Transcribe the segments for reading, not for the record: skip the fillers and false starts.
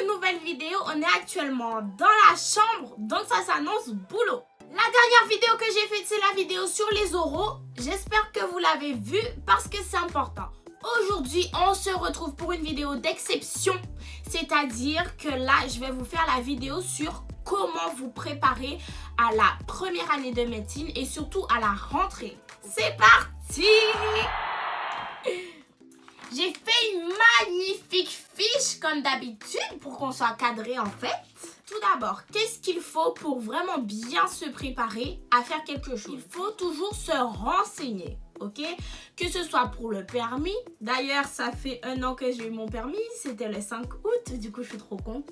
une nouvelle vidéo. On est actuellement dans la chambre, donc ça s'annonce boulot. La dernière vidéo que j'ai faite, c'est la vidéo sur les oraux. J'espère que vous l'avez vue parce que c'est important. Aujourd'hui, on se retrouve pour une vidéo d'exception. C'est-à-dire que là, je vais vous faire la vidéo sur comment vous préparer à la première année de médecine et surtout à la rentrée. C'est parti! J'ai fait une magnifique fiche comme d'habitude pour qu'on soit cadré en fait. Tout d'abord, qu'est-ce qu'il faut pour vraiment bien se préparer à faire quelque chose? Il faut toujours se renseigner, ok? Que ce soit pour le permis. D'ailleurs, ça fait 1 an que j'ai eu mon permis. C'était le 5 août. Du coup, je suis trop contente.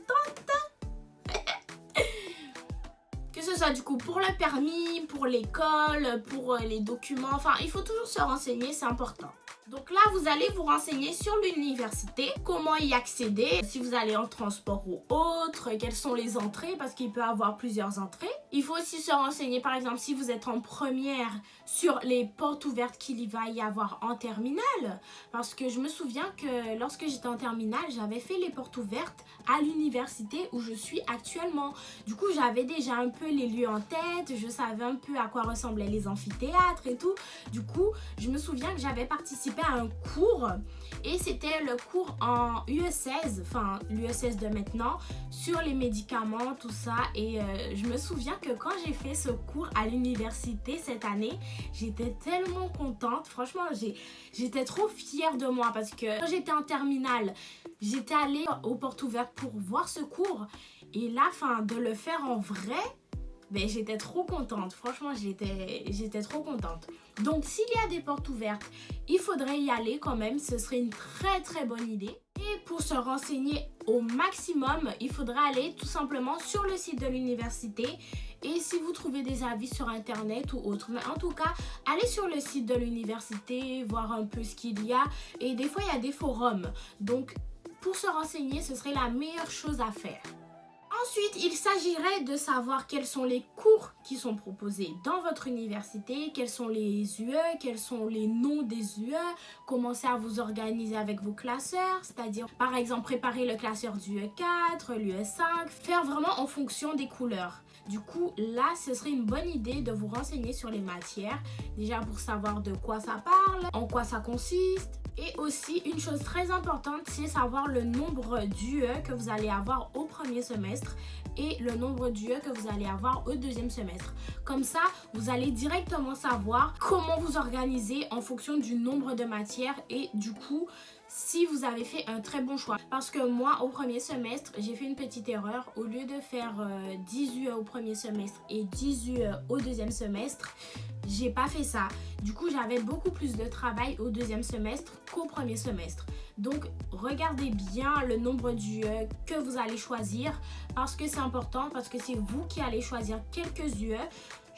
Que ce soit du coup pour le permis, pour l'école, pour les documents. Enfin, il faut toujours se renseigner, c'est important. Donc là, vous allez vous renseigner sur l'université, comment y accéder, si vous allez en transport ou autre, quelles sont les entrées, parce qu'il peut y avoir plusieurs entrées. Il faut aussi se renseigner, par exemple, si vous êtes en première, sur les portes ouvertes qu'il va y avoir en terminale. Parce que je me souviens que lorsque j'étais en terminale, j'avais fait les portes ouvertes à l'université où je suis actuellement. Du coup, j'avais déjà un peu les lieux en tête, je savais un peu à quoi ressemblaient les amphithéâtres et tout. Du coup, je me souviens que j'avais participé à un cours et c'était le cours en UE16, enfin l'UE16 de maintenant, sur les médicaments, tout ça. Et je me souviens que quand j'ai fait ce cours à l'université cette année, j'étais tellement contente. Franchement, j'étais trop fière de moi parce que quand j'étais en terminale, j'étais allée aux portes ouvertes pour voir ce cours. Et là, de le faire en vrai, ben, j'étais trop contente. Franchement, j'étais trop contente. Donc, s'il y a des portes ouvertes, il faudrait y aller quand même. Ce serait une très très bonne idée. Et pour se renseigner au maximum, il faudra aller tout simplement sur le site de l'université. Et si vous trouvez des avis sur internet ou autre. Mais en tout cas, allez sur le site de l'université, voir un peu ce qu'il y a. Et des fois, il y a des forums. Donc, pour se renseigner, ce serait la meilleure chose à faire. Ensuite, il s'agirait de savoir quels sont les cours qui sont proposés dans votre université, quels sont les UE, quels sont les noms des UE, commencer à vous organiser avec vos classeurs, c'est-à-dire par exemple préparer le classeur du UE4, l'UE5, faire vraiment en fonction des couleurs. Du coup, là, ce serait une bonne idée de vous renseigner sur les matières, déjà pour savoir de quoi ça parle, en quoi ça consiste. Et aussi, une chose très importante, c'est savoir le nombre d'UE que vous allez avoir au premier semestre et le nombre d'UE que vous allez avoir au deuxième semestre. Comme ça, vous allez directement savoir comment vous organiser en fonction du nombre de matières et du coup, si vous avez fait un très bon choix. Parce que moi, au premier semestre, j'ai fait une petite erreur. Au lieu de faire 10 UE au premier semestre et 10 UE au deuxième semestre, j'ai pas fait ça. Du coup, j'avais beaucoup plus de travail au deuxième semestre qu'au premier semestre. Donc, regardez bien le nombre d'UE que vous allez choisir parce que c'est important, parce que c'est vous qui allez choisir quelques UE.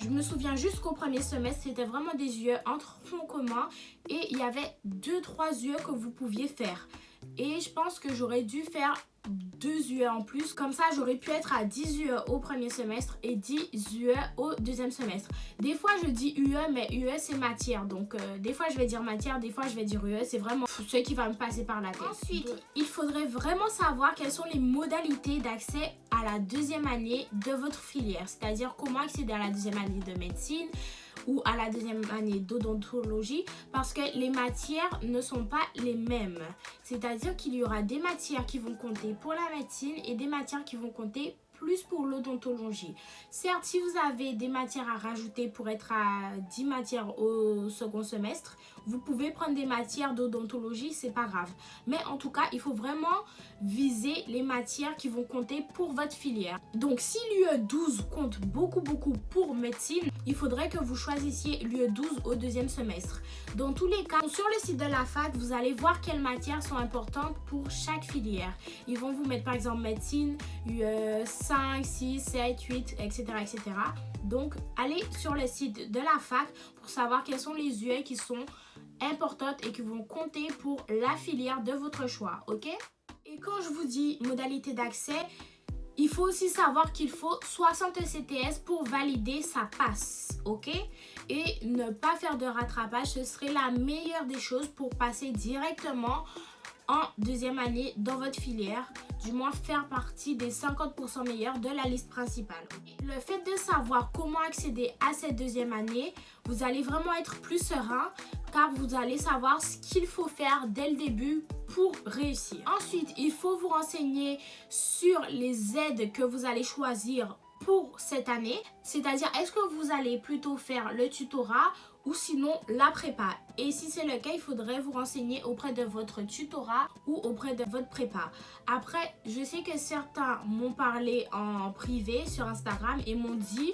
Je me souviens juste qu'au premier semestre, c'était vraiment des UE entre troncs communs et il y avait 2-3 UE que vous pouviez faire. Et je pense que j'aurais dû faire 2 UE en plus. Comme ça, j'aurais pu être à 10 UE au premier semestre et 10 UE au deuxième semestre. Des fois, je dis UE, mais UE, c'est matière. Donc, des fois, je vais dire matière, des fois, je vais dire UE. C'est vraiment ce qui va me passer par la tête. Ensuite, il faudrait vraiment savoir quelles sont les modalités d'accès à la deuxième année de votre filière. C'est-à-dire comment accéder à la deuxième année de médecine ou à la deuxième année d'odontologie parce que les matières ne sont pas les mêmes. C'est-à-dire qu'il y aura des matières qui vont compter pour la médecine et des matières qui vont compter plus pour l'odontologie. Certes, si vous avez des matières à rajouter pour être à 10 matières au second semestre, vous pouvez prendre des matières d'odontologie, c'est pas grave. Mais en tout cas, il faut vraiment viser les matières qui vont compter pour votre filière. Donc, si l'UE12 compte beaucoup pour médecine, il faudrait que vous choisissiez l'UE12 au deuxième semestre. Dans tous les cas, sur le site de la fac, vous allez voir quelles matières sont importantes pour chaque filière. Ils vont vous mettre par exemple médecine, UE5, 6, 7, 8, etc. etc. Donc, allez sur le site de la fac pour savoir quelles sont les UE qui sont importantes et qui vont compter pour la filière de votre choix, ok? Et quand je vous dis modalité d'accès, il faut aussi savoir qu'il faut 60 ECTS pour valider sa passe, ok? Et ne pas faire de rattrapage, ce serait la meilleure des choses pour passer directement en deuxième année dans votre filière, du moins faire partie des 50% meilleurs de la liste principale. Le fait de savoir comment accéder à cette deuxième année, vous allez vraiment être plus serein car vous allez savoir ce qu'il faut faire dès le début pour réussir. Ensuite, il faut vous renseigner sur les aides que vous allez choisir pour cette année, c'est-à-dire est-ce que vous allez plutôt faire le tutorat ou sinon la prépa. Et si c'est le cas, il faudrait vous renseigner auprès de votre tutorat ou auprès de votre prépa. Après, je sais que certains m'ont parlé en privé sur Instagram et m'ont dit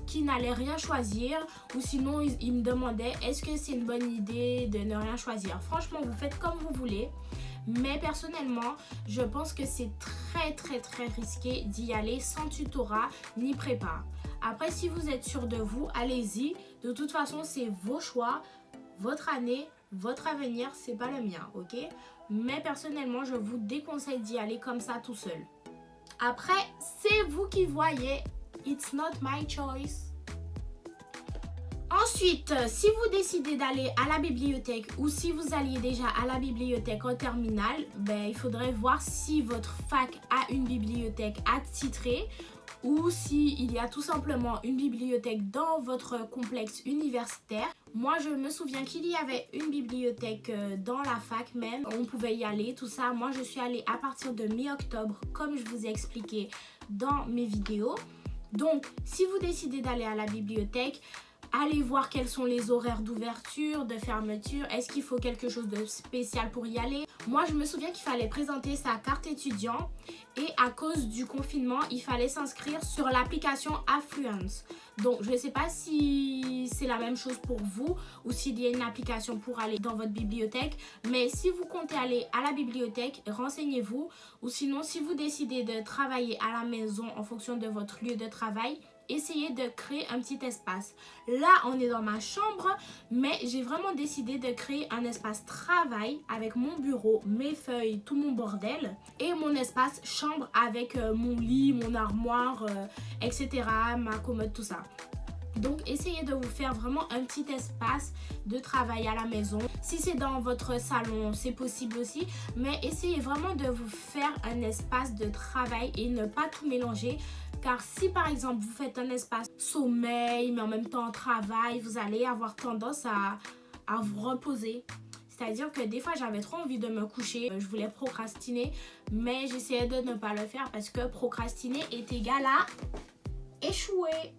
qu'ils n'allaient rien choisir ou sinon ils me demandaient est-ce que c'est une bonne idée de ne rien choisir. Franchement, vous faites comme vous voulez. Mais personnellement, je pense que c'est très risqué d'y aller sans tutorat ni prépa. Après, si vous êtes sûr de vous, allez-y. De toute façon, c'est vos choix, votre année, votre avenir, c'est pas le mien, ok? Mais personnellement, je vous déconseille d'y aller comme ça tout seul. Après, c'est vous qui voyez. It's not my choice. Ensuite, si vous décidez d'aller à la bibliothèque ou si vous alliez déjà à la bibliothèque en terminale, il faudrait voir si votre fac a une bibliothèque attitrée ou s'il y a tout simplement une bibliothèque dans votre complexe universitaire. Moi, je me souviens qu'il y avait une bibliothèque dans la fac même. On pouvait y aller, tout ça. Moi, je suis allée à partir de mi-octobre, comme je vous ai expliqué dans mes vidéos. Donc, si vous décidez d'aller à la bibliothèque, allez voir quels sont les horaires d'ouverture, de fermeture. Est-ce qu'il faut quelque chose de spécial pour y aller? Moi, je me souviens qu'il fallait présenter sa carte étudiant et à cause du confinement, il fallait s'inscrire sur l'application Affluence. Donc, je ne sais pas si c'est la même chose pour vous ou s'il y a une application pour aller dans votre bibliothèque. Mais si vous comptez aller à la bibliothèque, renseignez-vous. Ou sinon, si vous décidez de travailler à la maison en fonction de votre lieu de travail, essayez de créer un petit espace. Là, on est dans ma chambre, mais j'ai vraiment décidé de créer un espace travail avec mon bureau, mes feuilles, tout mon bordel et mon espace chambre avec mon lit, mon armoire, etc., ma commode, tout ça. Donc, essayez de vous faire vraiment un petit espace de travail à la maison. Si c'est dans votre salon, c'est possible aussi. Mais essayez vraiment de vous faire un espace de travail et ne pas tout mélanger. Car si par exemple vous faites un espace sommeil mais en même temps travail, vous allez avoir tendance à vous reposer. C'est-à-dire que des fois j'avais trop envie de me coucher, je voulais procrastiner, mais j'essayais de ne pas le faire parce que procrastiner est égal à échouer.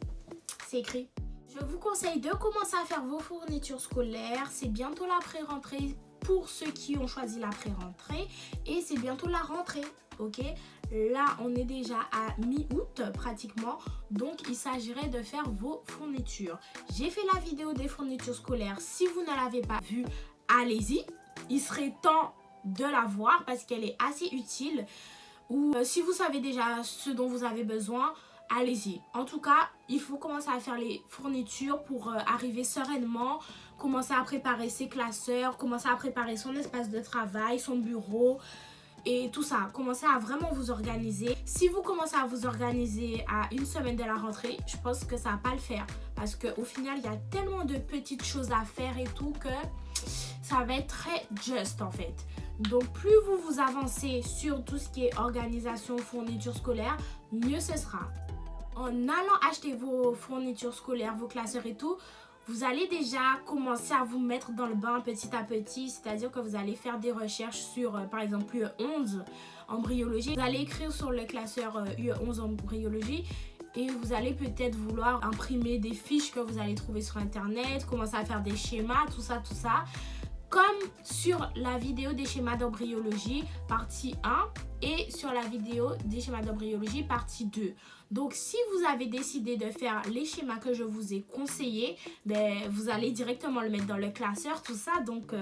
C'est écrit. Je vous conseille de commencer à faire vos fournitures scolaires. C'est bientôt la pré-rentrée pour ceux qui ont choisi la pré-rentrée et c'est bientôt la rentrée, ok? Là, on est déjà à mi-août pratiquement, donc il s'agirait de faire vos fournitures. J'ai fait la vidéo des fournitures scolaires. Si vous ne l'avez pas vue, allez-y. Il serait temps de la voir parce qu'elle est assez utile. Ou si vous savez déjà ce dont vous avez besoin, allez-y. En tout cas, il faut commencer à faire les fournitures pour arriver sereinement, commencer à préparer ses classeurs, commencer à préparer son espace de travail, son bureau et tout ça. Commencez à vraiment vous organiser. Si vous commencez à vous organiser à une semaine de la rentrée, je pense que ça va pas le faire. Parce qu'au final, il y a tellement de petites choses à faire et tout que ça va être très juste en fait. Donc plus vous avancez sur tout ce qui est organisation, fourniture scolaire, mieux ce sera. En allant acheter vos fournitures scolaires, vos classeurs et tout, vous allez déjà commencer à vous mettre dans le bain petit à petit. C'est-à-dire que vous allez faire des recherches sur, par exemple, UE11 embryologie. Vous allez écrire sur le classeur UE11 embryologie et vous allez peut-être vouloir imprimer des fiches que vous allez trouver sur Internet, commencer à faire des schémas, tout ça. Comme sur la vidéo des schémas d'embryologie partie 1 et sur la vidéo des schémas d'embryologie partie 2. Donc si vous avez décidé de faire les schémas que je vous ai conseillés, vous allez directement le mettre dans le classeur, tout ça. Donc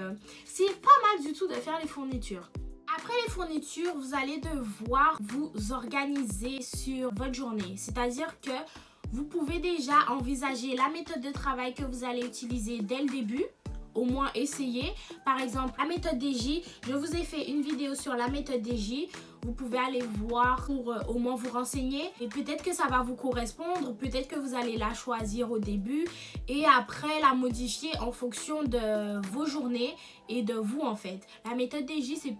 c'est pas mal du tout de faire les fournitures. Après les fournitures, vous allez devoir vous organiser sur votre journée. C'est-à-dire que vous pouvez déjà envisager la méthode de travail que vous allez utiliser dès le début. Au moins essayer. Par exemple, la méthode DJ, je vous ai fait une vidéo sur la méthode DJ. Vous pouvez aller voir pour au moins vous renseigner. Et peut-être que ça va vous correspondre. Peut-être que vous allez la choisir au début. Et après la modifier en fonction de vos journées et de vous en fait. La méthode DJ, c'est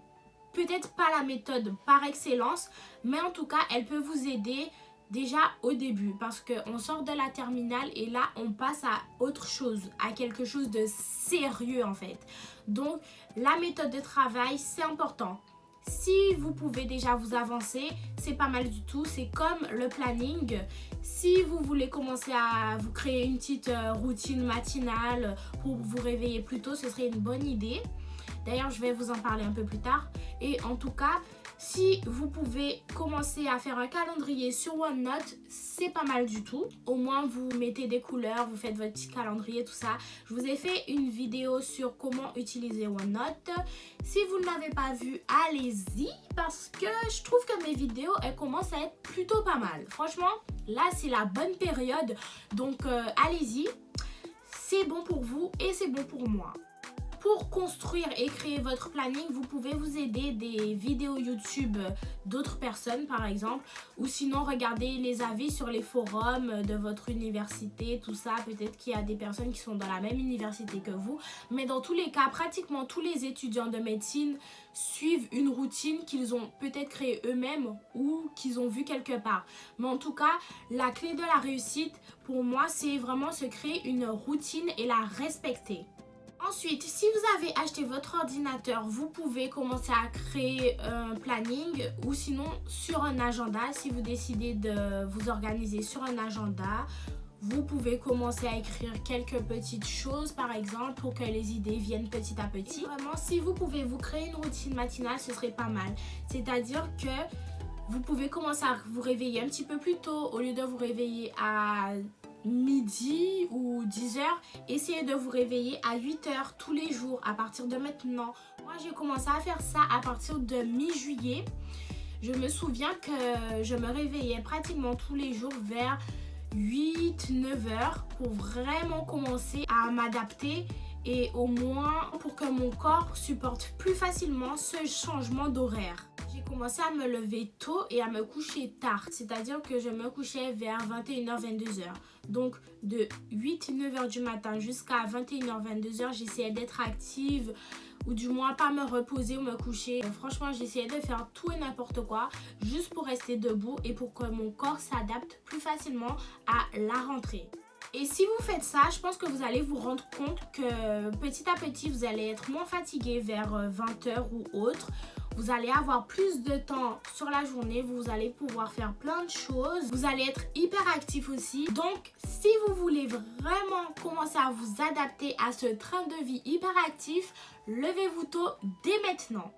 peut-être pas la méthode par excellence, mais en tout cas, elle peut vous aider déjà au début parce qu'on sort de la terminale et là, on passe à autre chose, à quelque chose de sérieux en fait. Donc, la méthode de travail, c'est important. Si vous pouvez déjà vous avancer, c'est pas mal du tout. C'est comme le planning. Si vous voulez commencer à vous créer une petite routine matinale pour vous réveiller plus tôt, ce serait une bonne idée. D'ailleurs, je vais vous en parler un peu plus tard. Et en tout cas, si vous pouvez commencer à faire un calendrier sur OneNote, c'est pas mal du tout. Au moins, vous mettez des couleurs, vous faites votre petit calendrier, tout ça. Je vous ai fait une vidéo sur comment utiliser OneNote. Si vous ne l'avez pas vue, allez-y parce que je trouve que mes vidéos, elles commencent à être plutôt pas mal. Franchement, là, c'est la bonne période. Donc, allez-y. C'est bon pour vous et c'est bon pour moi. Pour construire et créer votre planning, vous pouvez vous aider des vidéos YouTube d'autres personnes par exemple, ou sinon regarder les avis sur les forums de votre université, tout ça. Peut-être qu'il y a des personnes qui sont dans la même université que vous, mais dans tous les cas, pratiquement tous les étudiants de médecine suivent une routine qu'ils ont peut-être créée eux-mêmes ou qu'ils ont vue quelque part. Mais en tout cas, la clé de la réussite pour moi, c'est vraiment se créer une routine et la respecter. Ensuite, si vous avez acheté votre ordinateur, vous pouvez commencer à créer un planning ou sinon sur un agenda. Si vous décidez de vous organiser sur un agenda, vous pouvez commencer à écrire quelques petites choses par exemple pour que les idées viennent petit à petit. Et vraiment, si vous pouvez vous créer une routine matinale, ce serait pas mal. C'est-à-dire que vous pouvez commencer à vous réveiller un petit peu plus tôt au lieu de vous réveiller à midi ou 10h, essayez de vous réveiller à 8h tous les jours à partir de maintenant. Moi, j'ai commencé à faire ça à partir de mi-juillet. Je me souviens que je me réveillais pratiquement tous les jours vers 8-9h pour vraiment commencer à m'adapter et au moins pour que mon corps supporte plus facilement ce changement d'horaire. J'ai commencé à me lever tôt et à me coucher tard, c'est-à-dire que je me couchais vers 21h-22h. Donc de 8-9h du matin jusqu'à 21h-22h, j'essayais d'être active ou du moins pas me reposer ou me coucher. Franchement, j'essayais de faire tout et n'importe quoi juste pour rester debout et pour que mon corps s'adapte plus facilement à la rentrée. Et si vous faites ça, je pense que vous allez vous rendre compte que petit à petit, vous allez être moins fatigué vers 20h ou autre. Vous allez avoir plus de temps sur la journée, vous allez pouvoir faire plein de choses. Vous allez être hyper actif aussi. Donc, si vous voulez vraiment commencer à vous adapter à ce train de vie hyper actif, levez-vous tôt dès maintenant.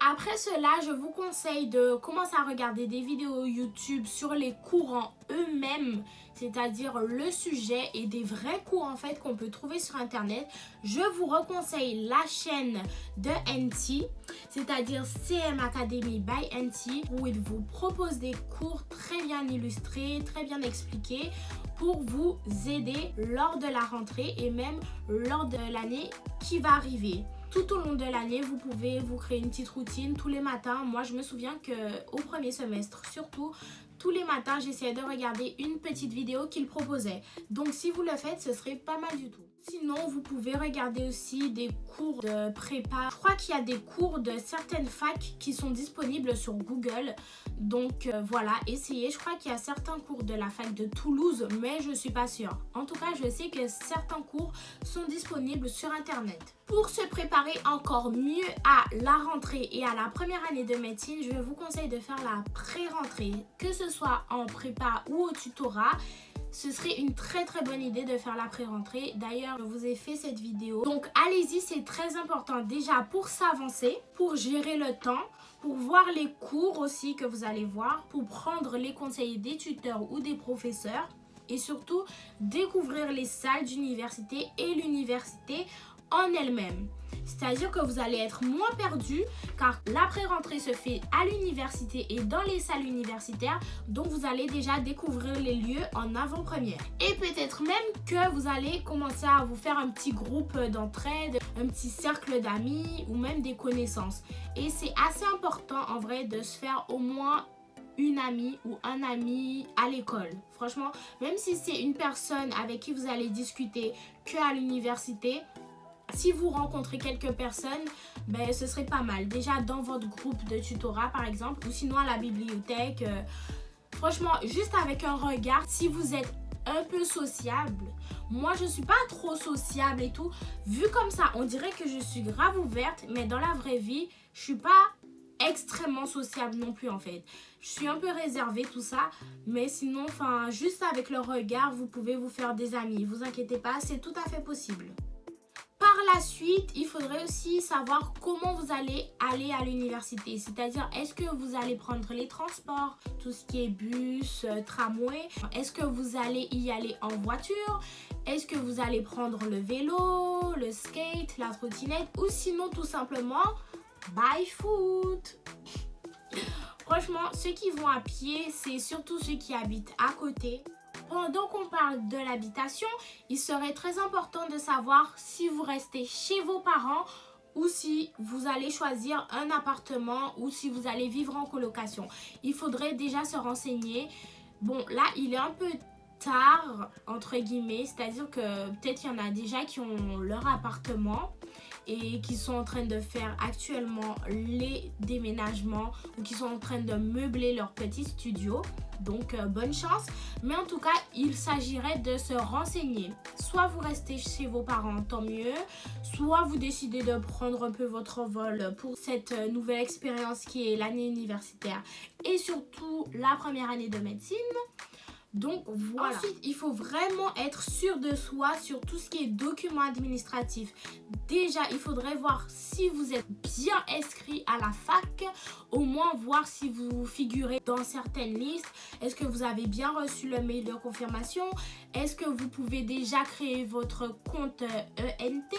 Après cela, je vous conseille de commencer à regarder des vidéos YouTube sur les courants eux-mêmes, c'est-à-dire le sujet et des vrais cours en fait qu'on peut trouver sur internet. Je vous reconseille la chaîne de NT, c'est-à-dire CM Academy by NT, où il vous propose des cours très bien illustrés, très bien expliqués pour vous aider lors de la rentrée et même lors de l'année qui va arriver. Tout au long de l'année, vous pouvez vous créer une petite routine tous les matins. Moi, je me souviens qu'au premier semestre, surtout, tous les matins, j'essayais de regarder une petite vidéo qu'il proposait. Donc, si vous le faites, ce serait pas mal du tout. Sinon, vous pouvez regarder aussi des cours de prépa. Je crois qu'il y a des cours de certaines facs qui sont disponibles sur Google. Donc voilà, essayez. Je crois qu'il y a certains cours de la fac de Toulouse, mais je ne suis pas sûre. En tout cas, je sais que certains cours sont disponibles sur Internet. Pour se préparer encore mieux à la rentrée et à la première année de médecine, je vous conseille de faire la pré-rentrée, que ce soit en prépa ou au tutorat. Ce serait une très bonne idée de faire la pré-rentrée. D'ailleurs, je vous ai fait cette vidéo. Donc, allez-y, c'est très important déjà pour s'avancer, pour gérer le temps, pour voir les cours aussi que vous allez voir, pour prendre les conseils des tuteurs ou des professeurs et surtout découvrir les salles d'université et l'université en elle-même. C'est-à-dire que vous allez être moins perdu car la pré-rentrée se fait à l'université et dans les salles universitaires. Donc vous allez déjà découvrir les lieux en avant-première. Et peut-être même que vous allez commencer à vous faire un petit groupe d'entraide, un petit cercle d'amis ou même des connaissances. Et c'est assez important en vrai de se faire au moins une amie ou un ami à l'école. Franchement, même si c'est une personne avec qui vous allez discuter que à l'université, Si vous rencontrez quelques personnes, ben, ce serait pas mal. Déjà dans votre groupe de tutorat par exemple, ou sinon à la bibliothèque. Franchement, juste avec un regard, si vous êtes un peu sociable, moi je suis pas trop sociable et tout. Vu comme ça, on dirait que je suis grave ouverte, mais dans la vraie vie, je suis pas extrêmement sociable non plus en fait. Je suis un peu réservée tout ça, mais sinon, enfin, juste avec le regard, vous pouvez vous faire des amis. Vous inquiétez pas, c'est tout à fait possible. Par la suite, il faudrait aussi savoir comment vous allez aller à l'université. C'est-à-dire, est-ce que vous allez prendre les transports, tout ce qui est bus, tramway? Est-ce que vous allez y aller en voiture? Est-ce que vous allez prendre le vélo, le skate, la trottinette? Ou sinon, tout simplement, by foot? Franchement, ceux qui vont à pied, c'est surtout ceux qui habitent à côté. Pendant qu'on parle de l'habitation, il serait très important de savoir si vous restez chez vos parents ou si vous allez choisir un appartement ou si vous allez vivre en colocation. Il faudrait déjà se renseigner. Bon, là, il est un peu tard, entre guillemets, c'est-à-dire que peut-être il y en a déjà qui ont leur appartement et qui sont en train de faire actuellement les déménagements ou qui sont en train de meubler leur petit studio. Donc bonne chance, mais en tout cas il s'agirait de se renseigner. Soit vous restez chez vos parents, tant mieux, soit vous décidez de prendre un peu votre envol pour cette nouvelle expérience qui est l'année universitaire et surtout la première année de médecine. Donc voilà. Ensuite, il faut vraiment être sûr de soi sur tout ce qui est documents administratifs. Déjà, il faudrait voir si vous êtes bien inscrit à la fac, au moins voir si vous figurez dans certaines listes. Est-ce que vous avez bien reçu le mail de confirmation? Est-ce que vous pouvez déjà créer votre compte ENT?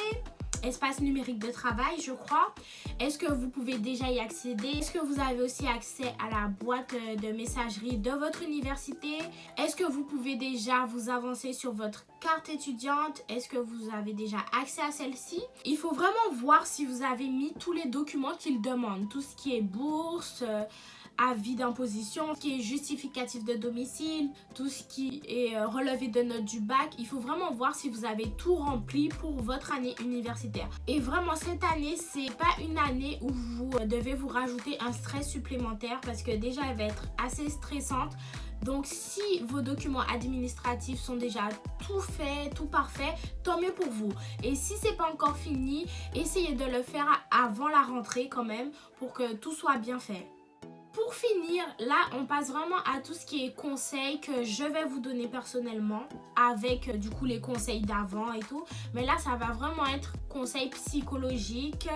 Espace numérique de travail, je crois. Est-ce que vous pouvez déjà y accéder? Est-ce que vous avez aussi accès à la boîte de messagerie de votre université? Est-ce que vous pouvez déjà vous avancer sur votre carte étudiante? Est-ce que vous avez déjà accès à celle-ci? Il faut vraiment voir si vous avez mis tous les documents qu'ils demandent. Tout ce qui est bourse, avis d'imposition, ce qui est justificatif de domicile, tout ce qui est relevé de notes du bac. Il faut vraiment voir si vous avez tout rempli pour votre année universitaire. Et vraiment, cette année, c'est pas une année où vous devez vous rajouter un stress supplémentaire parce que déjà, elle va être assez stressante. Donc, si vos documents administratifs sont déjà tout faits, tout parfait, tant mieux pour vous. Et si c'est pas encore fini, essayez de le faire avant la rentrée quand même pour que tout soit bien fait. Pour finir, là, on passe vraiment à tout ce qui est conseils que je vais vous donner personnellement avec du coup les conseils d'avant et tout. Mais là, ça va vraiment être conseils psychologiques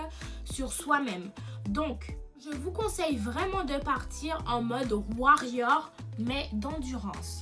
sur soi-même. Donc, je vous conseille vraiment de partir en mode warrior, mais d'endurance.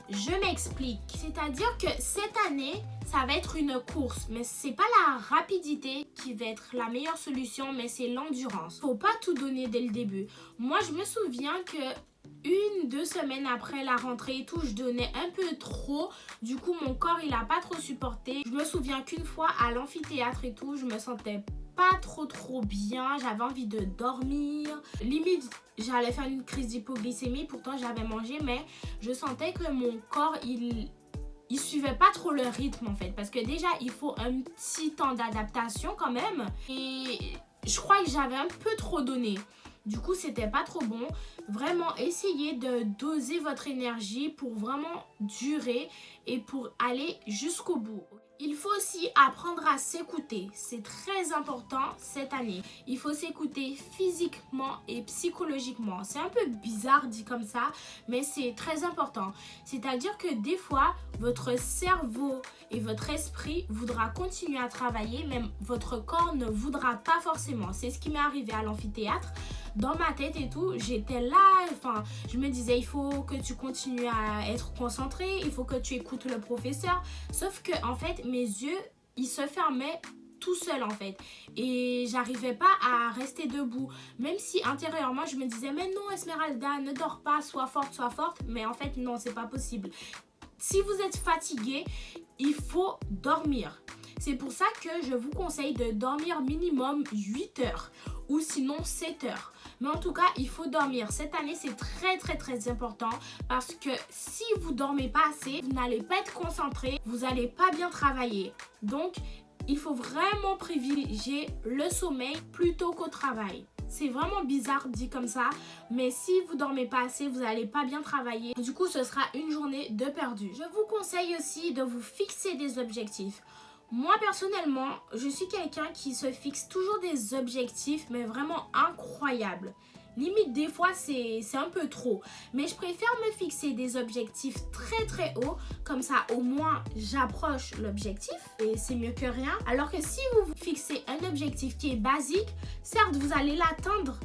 Je m'explique. C'est-à-dire que cette année, ça va être une course, mais c'est pas la rapidité qui va être la meilleure solution, mais c'est l'endurance. Faut pas tout donner dès le début. Moi, je me souviens que 1-2 semaines après la rentrée et tout, je donnais un peu trop. Du coup, mon corps, il a pas trop supporté. Je me souviens qu'une fois à l'amphithéâtre et tout, je me sentais pas trop bien, j'avais envie de dormir, limite j'allais faire une crise d'hypoglycémie, pourtant j'avais mangé, mais je sentais que mon corps il suivait pas trop le rythme en fait, parce que déjà il faut un petit temps d'adaptation quand même, et je crois que j'avais un peu trop donné. Du coup, c'était pas trop bon. Vraiment, essayez de doser votre énergie pour vraiment durer et pour aller jusqu'au bout. Il faut aussi apprendre à s'écouter. C'est très important cette année. Il faut s'écouter physiquement et psychologiquement. C'est un peu bizarre dit comme ça, mais c'est très important. C'est-à-dire que des fois, votre cerveau et votre esprit voudra continuer à travailler, mais votre corps ne voudra pas forcément. C'est ce qui m'est arrivé à l'amphithéâtre. Dans ma tête et tout, j'étais là, enfin, je me disais, il faut que tu continues à être concentré, il faut que tu écoutes le professeur. Sauf que, en fait, mes yeux, ils se fermaient tout seuls, en fait. Et j'arrivais pas à rester debout. Même si, intérieurement, je me disais, mais non, Esmeralda, ne dors pas, sois forte, sois forte. Mais en fait, non, c'est pas possible. Si vous êtes fatigué, il faut dormir. C'est pour ça que je vous conseille de dormir minimum 8 heures ou sinon 7 heures. Mais en tout cas, il faut dormir. Cette année, c'est très important parce que si vous dormez pas assez, vous n'allez pas être concentré, vous n'allez pas bien travailler. Donc, il faut vraiment privilégier le sommeil plutôt qu'au travail. C'est vraiment bizarre dit comme ça, mais si vous dormez pas assez, vous n'allez pas bien travailler. Du coup, ce sera une journée de perdu. Je vous conseille aussi de vous fixer des objectifs. Moi, personnellement, je suis quelqu'un qui se fixe toujours des objectifs, mais vraiment incroyables. Limite, des fois, c'est un peu trop. Mais je préfère me fixer des objectifs très très hauts. Comme ça, au moins, j'approche l'objectif. Et c'est mieux que rien. Alors que si vous vous fixez un objectif qui est basique, certes, vous allez l'atteindre.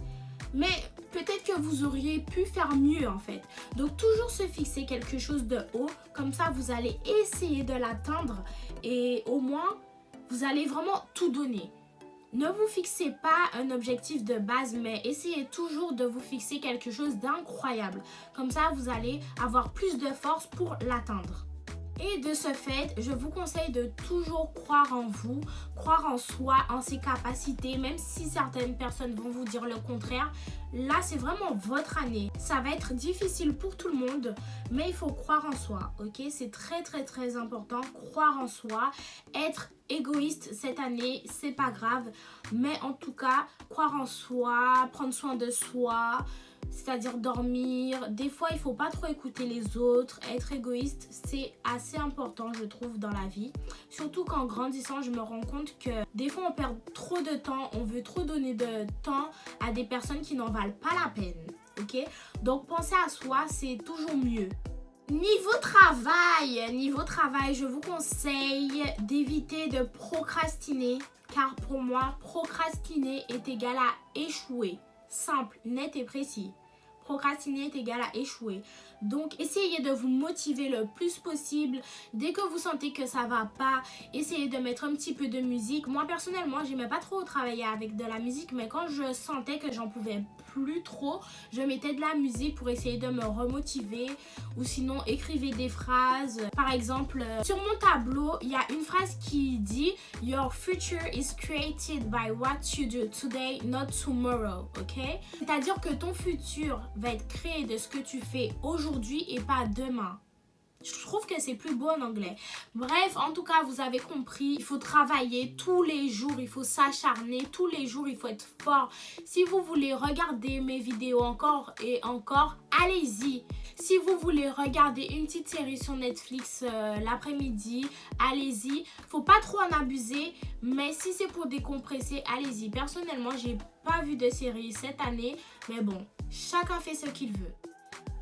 Mais peut-être que vous auriez pu faire mieux en fait. Donc, toujours se fixer quelque chose de haut. Comme ça, vous allez essayer de l'atteindre. Et au moins, vous allez vraiment tout donner. Ne vous fixez pas un objectif de base, mais essayez toujours de vous fixer quelque chose d'incroyable. Comme ça, vous allez avoir plus de force pour l'atteindre. Et de ce fait, je vous conseille de toujours croire en vous, croire en soi, en ses capacités, même si certaines personnes vont vous dire le contraire. Là, c'est vraiment votre année. Ça va être difficile pour tout le monde, mais il faut croire en soi, ok? C'est très, très, très important. Croire en soi, être égoïste cette année, c'est pas grave. Mais en tout cas, croire en soi, prendre soin de soi, c'est-à-dire dormir. Des fois, il ne faut pas trop écouter les autres. Être égoïste, c'est assez important, je trouve, dans la vie. Surtout qu'en grandissant, je me rends compte que des fois, on perd trop de temps. On veut trop donner de temps à des personnes qui n'en valent pas la peine. Ok? Donc, penser à soi, c'est toujours mieux. Niveau travail, je vous conseille d'éviter de procrastiner. Car pour moi, procrastiner est égal à échouer. Simple, net et précis. Procrastiner est égal à échouer. Donc, essayez de vous motiver le plus possible. Dès que vous sentez que ça va pas, essayez de mettre un petit peu de musique. Moi, personnellement, j'aimais pas trop travailler avec de la musique, mais quand je sentais que j'en pouvais plus trop, je mettais de la musique pour essayer de me remotiver. Ou sinon, écrivez des phrases. Par exemple, sur mon tableau, il y a une phrase qui dit « Your future is created by what you do today, not tomorrow. » Ok? C'est-à-dire que ton futur va être créé de ce que tu fais aujourd'hui et pas demain. Je trouve que c'est plus beau en anglais. Bref, en tout cas, vous avez compris. Il faut travailler tous les jours. Il faut s'acharner tous les jours. Il faut être fort. Si vous voulez regarder mes vidéos encore et encore, allez-y. Si vous voulez regarder une petite série sur Netflix l'après-midi, allez-y. Faut pas trop en abuser, mais si c'est pour décompresser, allez-y. Personnellement, j'ai pas vu de série cette année, mais bon, chacun fait ce qu'il veut.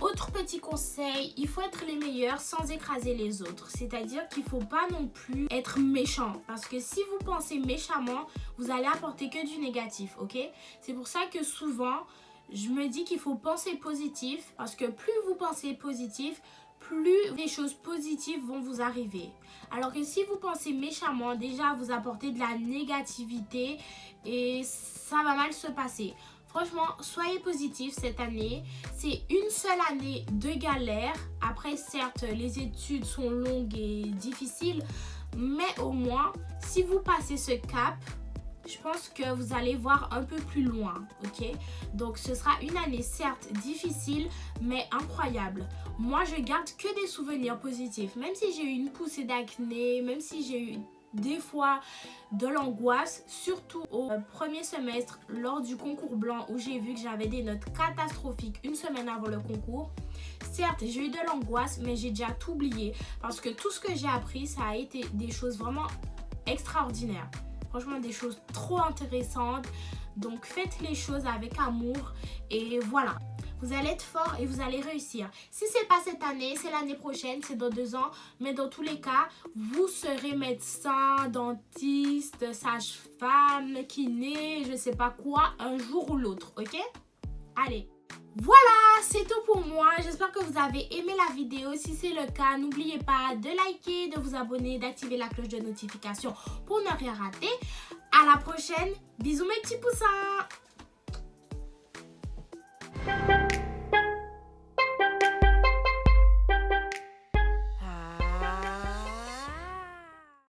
Autre petit conseil, il faut être les meilleurs sans écraser les autres. C'est-à-dire qu'il ne faut pas non plus être méchant. Parce que si vous pensez méchamment, vous allez apporter que du négatif, ok? C'est pour ça que souvent, je me dis qu'il faut penser positif. Parce que plus vous pensez positif, plus les choses positives vont vous arriver. Alors que si vous pensez méchamment, déjà vous apportez de la négativité et ça va mal se passer. Franchement, soyez positifs cette année. C'est une seule année de galère. Après, certes, les études sont longues et difficiles. Mais au moins, si vous passez ce cap, je pense que vous allez voir un peu plus loin. Ok? Donc, ce sera une année certes difficile, mais incroyable. Moi, je garde que des souvenirs positifs. Même si j'ai eu une poussée d'acné, même si j'ai eu des fois de l'angoisse, surtout au premier semestre lors du concours blanc où j'ai vu que j'avais des notes catastrophiques une semaine avant le concours. Certes, j'ai eu de l'angoisse, mais j'ai déjà tout oublié parce que tout ce que j'ai appris, ça a été des choses vraiment extraordinaires. Franchement, des choses trop intéressantes. Donc, faites les choses avec amour et voilà. Vous allez être fort et vous allez réussir. Si ce n'est pas cette année, c'est l'année prochaine, c'est dans 2 ans. Mais dans tous les cas, vous serez médecin, dentiste, sage-femme, kiné, je ne sais pas quoi, un jour ou l'autre, ok? Allez. Voilà, c'est tout pour moi. J'espère que vous avez aimé la vidéo. Si c'est le cas, n'oubliez pas de liker, de vous abonner, d'activer la cloche de notification pour ne rien rater. À la prochaine. Bisous mes petits poussins.